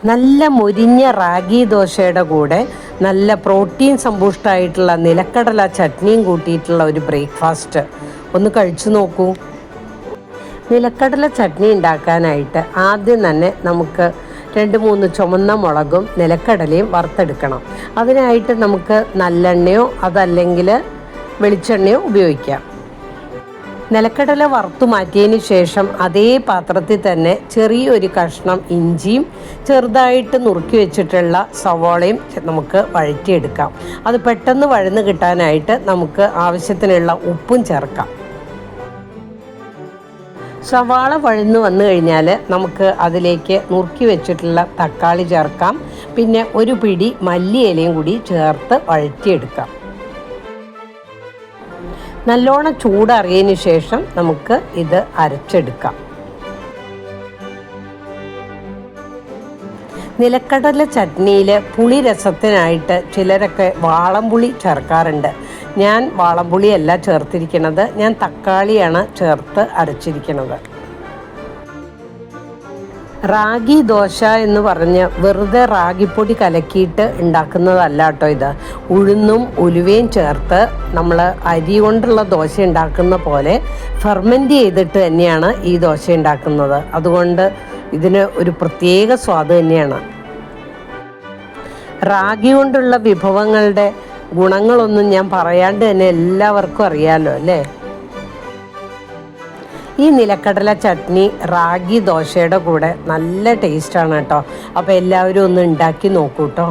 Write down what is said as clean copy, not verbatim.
നല്ല മൊരിഞ്ഞ റാഗി ദോശയുടെ കൂടെ നല്ല പ്രോട്ടീൻ സമ്പുഷ്ടമായിട്ടുള്ള നിലക്കടല ചട്നിയും കൂട്ടിയിട്ടുള്ള ഒരു ബ്രേക്ക്ഫാസ്റ്റ് ഒന്ന് കഴിച്ചു നോക്കൂ. നിലക്കടല ചട്നി ഉണ്ടാക്കാനായിട്ട് ആദ്യം തന്നെ നമുക്ക് 2-3 ചുമന്ന മുളകും നിലക്കടലയും വറുത്തെടുക്കണം. അതിനായിട്ട് നമുക്ക് നല്ലെണ്ണയോ അതല്ലെങ്കിൽ വെളിച്ചെണ്ണയോ ഉപയോഗിക്കാം. നിലക്കടല വറുത്തു മാറ്റിയതിന് ശേഷം അതേ പാത്രത്തിൽ തന്നെ ചെറിയൊരു കഷ്ണം ഇഞ്ചിയും ചെറുതായിട്ട് നുറുക്കി വെച്ചിട്ടുള്ള സവാളയും നമുക്ക് വഴറ്റിയെടുക്കാം. അത് പെട്ടെന്ന് വഴന്ന് കിട്ടാനായിട്ട് നമുക്ക് ആവശ്യത്തിനുള്ള ഉപ്പും ചേർക്കാം. സവാള വഴന്നു വന്നു കഴിഞ്ഞാൽ നമുക്ക് അതിലേക്ക് നുറുക്കി വെച്ചിട്ടുള്ള തക്കാളി ചേർക്കാം. പിന്നെ ഒരു പിടി മല്ലിയിലയും കൂടി ചേർത്ത് വഴറ്റിയെടുക്കാം. നല്ലോണം ചൂടറിയതിന് ശേഷം നമുക്ക് ഇത് അരച്ചെടുക്കാം. നിലക്കടല ചട്നിയിൽ പുളി രസത്തിനായിട്ട് ചിലരൊക്കെ വാളംപുളി ചേർക്കാറുണ്ട്. ഞാൻ വാളംപുളിയല്ല ചേർത്തിരിക്കുന്നത്, ഞാൻ തക്കാളിയാണ് ചേർത്ത് അരച്ചിരിക്കുന്നത്. റാഗി ദോശ എന്ന് പറഞ്ഞ് വെറുതെ റാഗിപ്പൊടി കലക്കിയിട്ട് ഉണ്ടാക്കുന്നതല്ല കേട്ടോ ഇത്. ഉഴുന്നും ഉലുവയും ചേർത്ത് നമ്മൾ അരി കൊണ്ടുള്ള ദോശ ഉണ്ടാക്കുന്ന പോലെ ഫെർമെൻറ്റ് ചെയ്തിട്ട് തന്നെയാണ് ഈ ദോശ ഉണ്ടാക്കുന്നത്. അതുകൊണ്ട് ഇതിന് ഒരു പ്രത്യേക സ്വാദ് തന്നെയാണ്. റാഗി കൊണ്ടുള്ള വിഭവങ്ങളുടെ ഗുണങ്ങളൊന്നും ഞാൻ പറയാണ്ട് തന്നെ എല്ലാവർക്കും അറിയാമല്ലോ അല്ലേ. ഈ നിലക്കടല ചട്നി റാഗി ദോശയുടെ കൂടെ നല്ല ടേസ്റ്റാണ് കേട്ടോ. അപ്പോൾ എല്ലാവരും ഒന്ന് ഉണ്ടാക്കി നോക്കൂ കേട്ടോ.